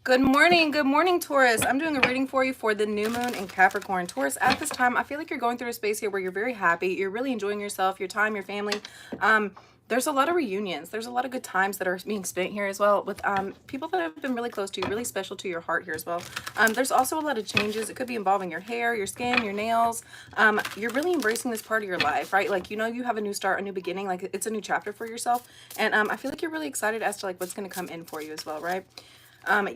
Good morning, Taurus. I'm doing a reading for you for the new moon in Capricorn. Taurus, at this time, I feel like you're going through a space here where you're very happy. You're really enjoying yourself, your time, your family. There's a lot of reunions. There's a lot of good times that are being spent here as well with people that have been really close to you, really special to your heart here as well. There's also a lot of changes. It could be involving your hair, your skin, your nails. You're really embracing this part of your life, right? Like, you know, you have a new start, a new beginning. Like, it's a new chapter for yourself. And I feel like you're really excited as to like what's going to come in for you as well, right?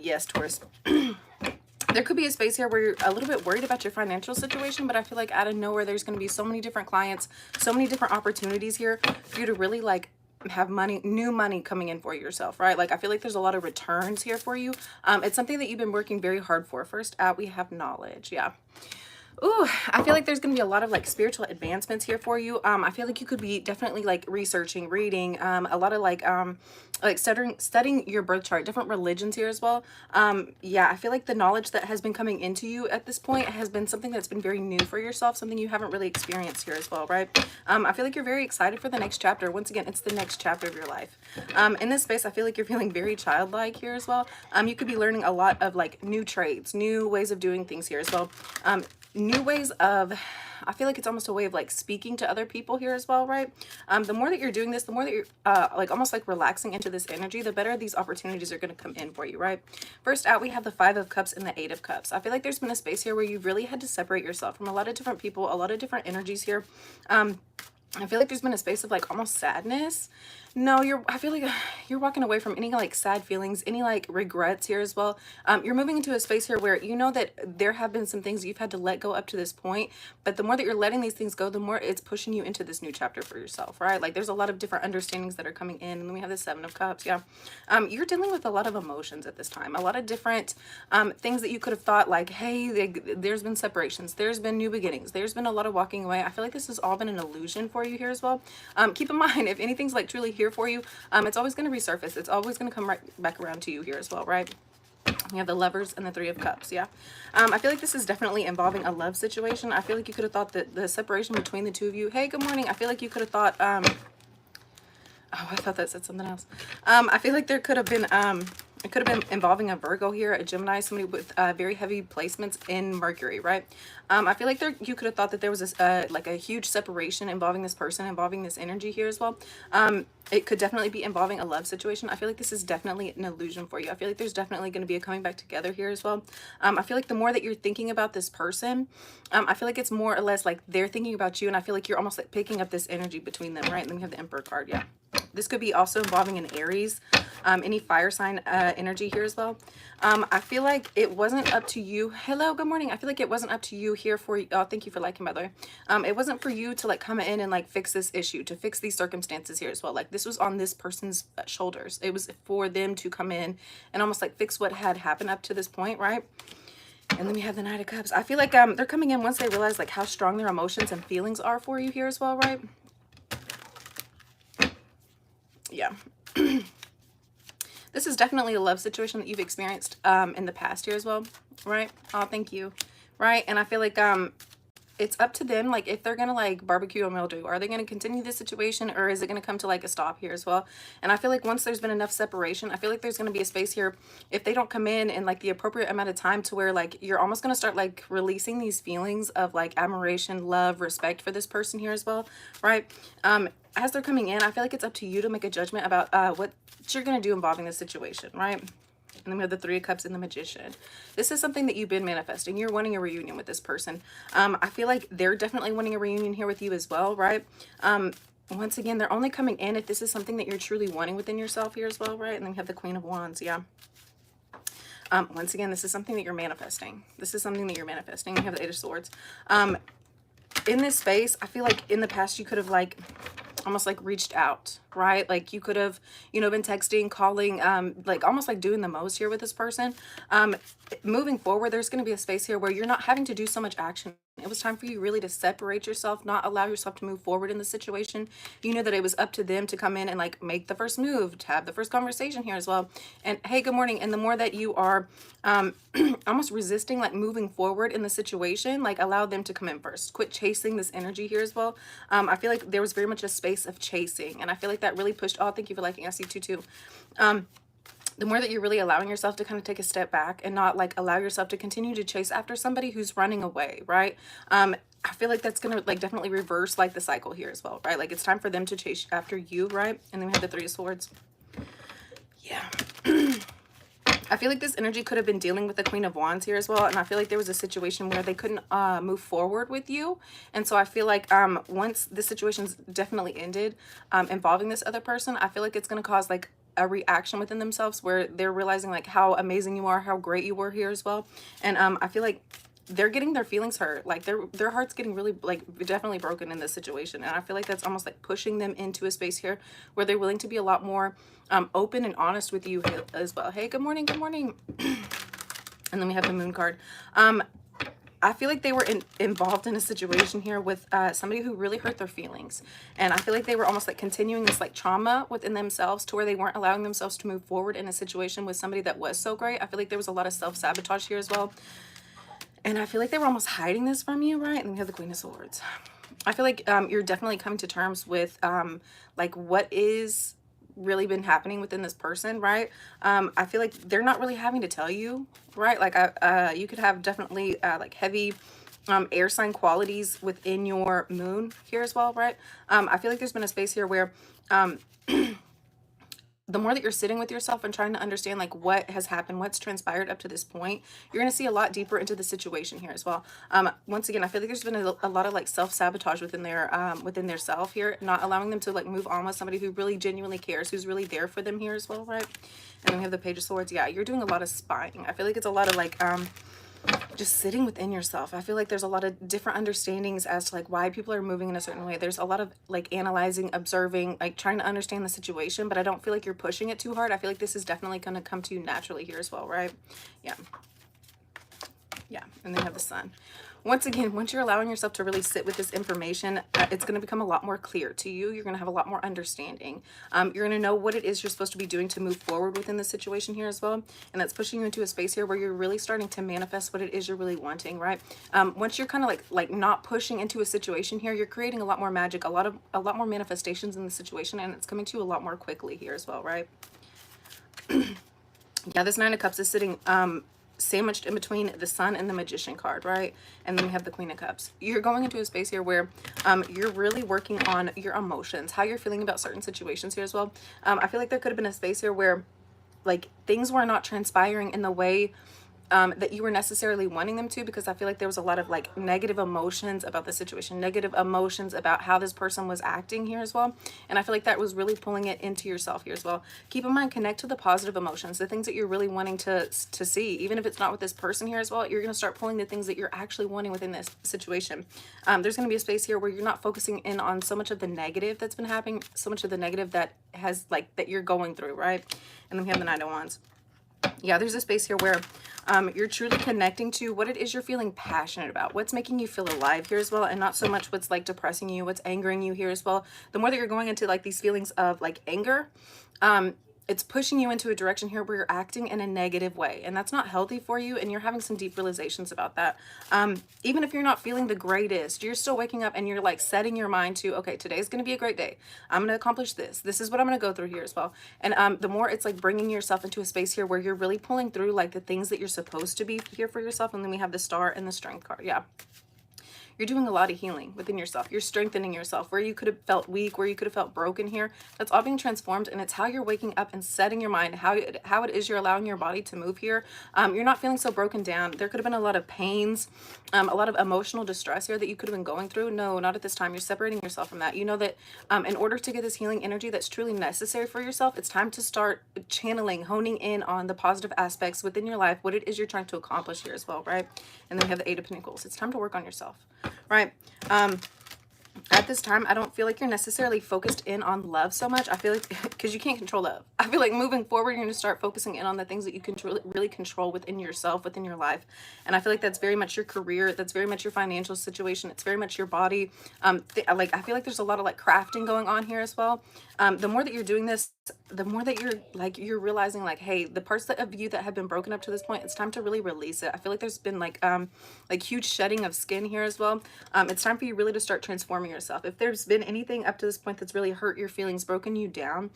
Yes, Taurus. There could be a space here where you're a little bit worried about your financial situation, but I feel like out of nowhere, there's going to be so many different clients, so many different opportunities here for you to really like have money, new money coming in for yourself, right? Like, I feel like there's a lot of returns here for you. It's something that you've been working very hard for. First out, we have knowledge. Yeah. Ooh, I feel like there's going to be a lot of like spiritual advancements here for you. I feel like you could be definitely like researching, reading, a lot of like studying your birth chart, different religions here as well. Yeah, I feel like the knowledge that has been coming into you at this point has been something that's been very new for yourself, something you haven't really experienced here as well, right? I feel like you're very excited for the next chapter. Once again, it's the next chapter of your life. In this space, I feel like you're feeling very childlike here as well. You could be learning a lot of like new trades, new ways of doing things here as well. New ways of, I feel like it's almost a way of like speaking to other people here as well, right? The more that you're doing this, the more that you're like almost like relaxing into this energy, the better these opportunities are going to come in for you, right? First out, we have the 5 of Cups and the 8 of Cups. I feel like there's been a space here where you've really had to separate yourself from a lot of different people, a lot of different energies here. I feel like there's been a space of like almost sadness. No, I feel like you're walking away from any like sad feelings, any like regrets here as well. You're moving into a space here where you know that there have been some things you've had to let go up to this point, but the more that you're letting these things go, the more it's pushing you into this new chapter for yourself, right? Like, there's a lot of different understandings that are coming in, and then we have the 7 of Cups. Yeah. You're dealing with a lot of emotions at this time, a lot of different things that you could have thought like, hey, there's been separations, there's been new beginnings, there's been a lot of walking away. I feel like this has all been an illusion for you here as well. Keep in mind, if anything's like truly here for you, it's always going to resurface. It's always going to come right back around to you here as well, right? We have the Lovers and the 3 of Cups. Yeah. I feel like this is definitely involving a love situation. I feel like you could have thought that the separation between the two of you, hey, good morning. I feel like you could have thought, oh, I thought that said something else. I feel like there could have been, it could have been involving a Virgo here, a Gemini, somebody with very heavy placements in Mercury, right? I feel like you could have thought that there was this, like a huge separation involving this person, involving this energy here as well. It could definitely be involving a love situation. I feel like this is definitely an illusion for you. I feel like there's definitely going to be a coming back together here as well. I feel like the more that you're thinking about this person, I feel like it's more or less like they're thinking about you, and I feel like you're almost like picking up this energy between them, right? And then we have the Emperor card. Yeah. This could be also involving an Aries, any fire sign energy here as well. I feel like it wasn't up to you. Hello, good morning. I feel like it wasn't up to you here for, oh, thank you for liking, by the way. It wasn't for you to like come in and like fix this issue, to fix these circumstances here as well. Like, this was on this person's shoulders. It was for them to come in and almost like fix what had happened up to this point, right? And then we have the Knight of Cups. I feel like they're coming in once they realize like how strong their emotions and feelings are for you here as well, right? Yeah. This is definitely a love situation that you've experienced in the past here as well, right? Oh, thank you. Right? And I feel like it's up to them, like, if they're gonna like barbecue or mildew. Are they gonna continue this situation, or is it gonna come to like a stop here as well? And I feel like once there's been enough separation, I feel like there's gonna be a space here, if they don't come in like the appropriate amount of time, to where like you're almost gonna start like releasing these feelings of like admiration, love, respect for this person here as well, right? As they're coming in, I feel like it's up to you to make a judgment about what you're gonna do involving this situation, right? And then we have the 3 of Cups and the Magician. This is something that you've been manifesting. You're wanting a reunion with this person. I feel like they're definitely wanting a reunion here with you as well, right? Once again, they're only coming in if this is something that you're truly wanting within yourself here as well, right? And then we have the Queen of Wands. Yeah. Once again, this is something that you're manifesting. This is something that you're manifesting. We have the 8 of Swords. In this space, I feel like in the past you could have like almost like reached out, right? Like, you could have, you know, been texting, calling, like almost like doing the most here with this person. Moving forward, there's going to be a space here where you're not having to do so much action. It was time for you really to separate yourself, not allow yourself to move forward in the situation. You know that it was up to them to come in and like make the first move, to have the first conversation here as well. And hey, good morning. And the more that you are almost resisting like moving forward in the situation, like allow them to come in first. Quit chasing this energy here as well. I feel like there was very much a space of chasing, and I feel like that really pushed, oh, thank you for liking, I see 2 too. the more that you're really allowing yourself to kind of take a step back and not like allow yourself to continue to chase after somebody who's running away, right? I feel like that's gonna like definitely reverse like the cycle here as well, right? Like it's time for them to chase after you, right? And then we have the Three of Swords. Yeah. I feel like this energy could have been dealing with the Queen of Wands here as well. And I feel like there was a situation where they couldn't move forward with you. And so I feel like once this situation's definitely ended involving this other person, I feel like it's going to cause like a reaction within themselves where they're realizing like how amazing you are, how great you were here as well. And I feel like they're getting their feelings hurt, like their heart's getting really like definitely broken in this situation. And I feel like that's almost like pushing them into a space here where they're willing to be a lot more open and honest with you as well. Hey, good morning, good morning. And then we have the Moon card. I feel like they were involved in a situation here with somebody who really hurt their feelings. And I feel like they were almost like continuing this like trauma within themselves to where they weren't allowing themselves to move forward in a situation with somebody that was so great. I feel like there was a lot of self-sabotage here as well. And I feel like they were almost hiding this from you, right? And we have the Queen of Swords. I feel like you're definitely coming to terms with like what is really been happening within this person, right? I feel like they're not really having to tell you, right? Like you could have definitely like heavy air sign qualities within your moon here as well, right? I feel like there's been a space here where the more that you're sitting with yourself and trying to understand like what has happened, what's transpired up to this point, you're going to see a lot deeper into the situation here as well. Once again, I feel like there's been a lot of like self-sabotage within their self here, not allowing them to like move on with somebody who really genuinely cares, who's really there for them here as well, right? And then we have the Page of Swords. Yeah, you're doing a lot of spying. I feel like it's a lot of like just sitting within yourself. I feel like there's a lot of different understandings as to like why people are moving in a certain way. There's a lot of like analyzing, observing, like trying to understand the situation, but I don't feel like you're pushing it too hard. I feel like this is definitely going to come to you naturally here as well, right? Yeah. Yeah. And then you have the Sun. Once again, once you're allowing yourself to really sit with this information, it's going to become a lot more clear to you. You're going to have a lot more understanding. You're going to know what it is you're supposed to be doing to move forward within the situation here as well. And that's pushing you into a space here where you're really starting to manifest what it is you're really wanting, right? Once you're kind of like not pushing into a situation here, you're creating a lot more magic, a lot more manifestations in the situation, and it's coming to you a lot more quickly here as well, right? Yeah, this Nine of Cups is sitting sandwiched in between the Sun and the Magician card, right? And then we have the Queen of Cups. You're going into a space here where you're really working on your emotions, how you're feeling about certain situations here as well. I feel like there could have been a space here where like things were not transpiring in the way that you were necessarily wanting them to, because I feel like there was a lot of like negative emotions about the situation, negative emotions about how this person was acting here as well. And I feel like that was really pulling it into yourself here as well. Keep in mind, connect to the positive emotions, the things that you're really wanting to see. Even if it's not with this person here as well, you're going to start pulling the things that you're actually wanting within this situation. There's going to be a space here where you're not focusing in on so much of the negative that's been happening, so much of the negative that has like that you're going through, right? And then we have the Knight of Wands. Yeah, there's a space here where you're truly connecting to what it is you're feeling passionate about, what's making you feel alive here as well, and not so much what's like depressing you, what's angering you here as well. The more that you're going into like these feelings of like anger, it's pushing you into a direction here where you're acting in a negative way, and that's not healthy for you, and you're having some deep realizations about that. Even if you're not feeling the greatest, you're still waking up and you're like setting your mind to, okay, today's going to be a great day. I'm going to accomplish this. This is what I'm going to go through here as well. And the more it's like bringing yourself into a space here where you're really pulling through like the things that you're supposed to be here for yourself. And then we have the Star and the Strength card. Yeah. You're doing a lot of healing within yourself. You're strengthening yourself. Where you could have felt weak, where you could have felt broken here, that's all being transformed. And it's how you're waking up and setting your mind, how it is you're allowing your body to move here. You're not feeling so broken down. There could have been a lot of pains, a lot of emotional distress here that you could have been going through. No, not at this time. You're separating yourself from that. You know that in order to get this healing energy that's truly necessary for yourself, it's time to start channeling, honing in on the positive aspects within your life, what it is you're trying to accomplish here as well, right? And then we have the Eight of Pentacles. It's time to work on yourself. Right. At this time, I don't feel like you're necessarily focused in on love so much. I feel like because you can't control love. I feel like moving forward, you're going to start focusing in on the things that you can really control within yourself, within your life. And I feel like that's very much your career. That's very much your financial situation. It's very much your body. Like I feel like there's a lot of like crafting going on here as well. The more that you're doing this, the more that you're realizing like, hey, the parts of you that have been broken up to this point, it's time to really release it. I feel like there's been like huge shedding of skin here as well. It's time for you really to start transforming yourself. If there's been anything up to this point that's really hurt your feelings, broken you down,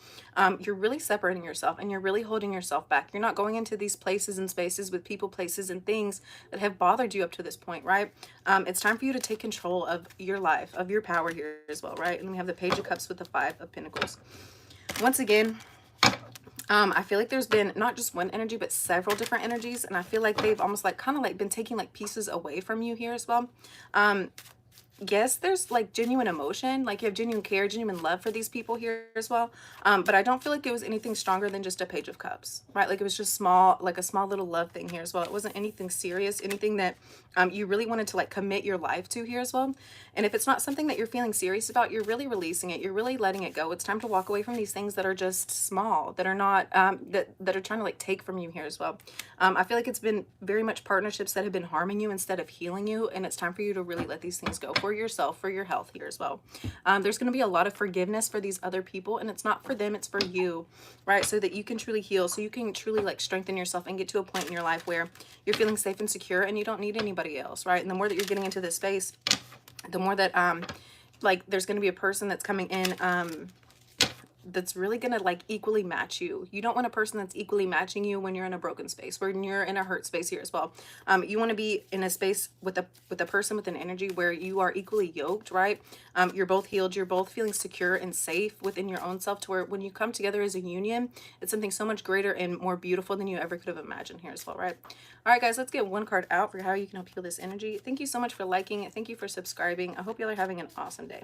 you're really separating yourself and you're really holding yourself back. You're not going into these places and spaces with people, places, and things that have bothered you up to this point, right? It's time for you to take control of your life, of your power here as well, right? And we have the Page of Cups with the Five of Pentacles. Once again, I feel like there's been not just one energy, but several different energies. And I feel like they've almost like kind of like been taking like pieces away from you here as well. Yes, there's like genuine emotion, like you have genuine care, genuine love for these people here as well. But I don't feel like it was anything stronger than just a Page of Cups, right? Like it was just small, like a small little love thing here as well. It wasn't anything serious, anything that you really wanted to like commit your life to here as well. And if it's not something that you're feeling serious about, you're really releasing it. You're really letting it go. It's time to walk away from these things that are just small, that are not, that are trying to like take from you here as well. I feel like it's been very much partnerships that have been harming you instead of healing you. And it's time for you to really let these things go for yourself, for your health here as well. There's going to be a lot of forgiveness for these other people, and it's not for them, it's for you, right? So that you can truly heal, so you can truly like strengthen yourself and get to a point in your life where you're feeling safe and secure and you don't need anybody else, right? And the more that you're getting into this space, the more that like there's going to be a person that's coming in that's really gonna like equally match you. You don't want a person that's equally matching you when you're in a broken space, when you're in a hurt space here as well. You want to be in a space with a person with an energy where you are equally yoked, right? You're both healed, you're both feeling secure and safe within your own self, to where when you come together as a union, it's something so much greater and more beautiful than you ever could have imagined here as well, right? All right, guys, let's get one card out for how you can help heal this energy. Thank you so much for liking it. Thank you for subscribing. I hope y'all are having an awesome day.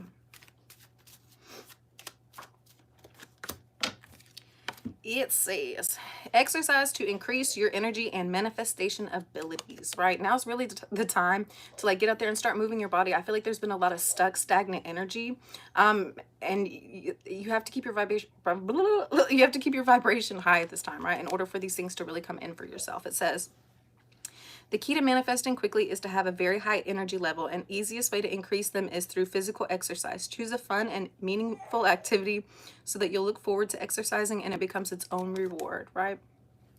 It says, exercise to increase your energy and manifestation abilities, right? Now's really the time to like get out there and start moving your body. I feel like there's been a lot of stuck, stagnant energy. And you have to keep your vibration high at this time, right? In order for these things to really come in for yourself. It says, the key to manifesting quickly is to have a very high energy level, and easiest way to increase them is through physical exercise. Choose a fun and meaningful activity so that you'll look forward to exercising and it becomes its own reward, right?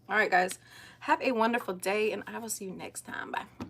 All right, guys, have a wonderful day, and I will see you next time. Bye.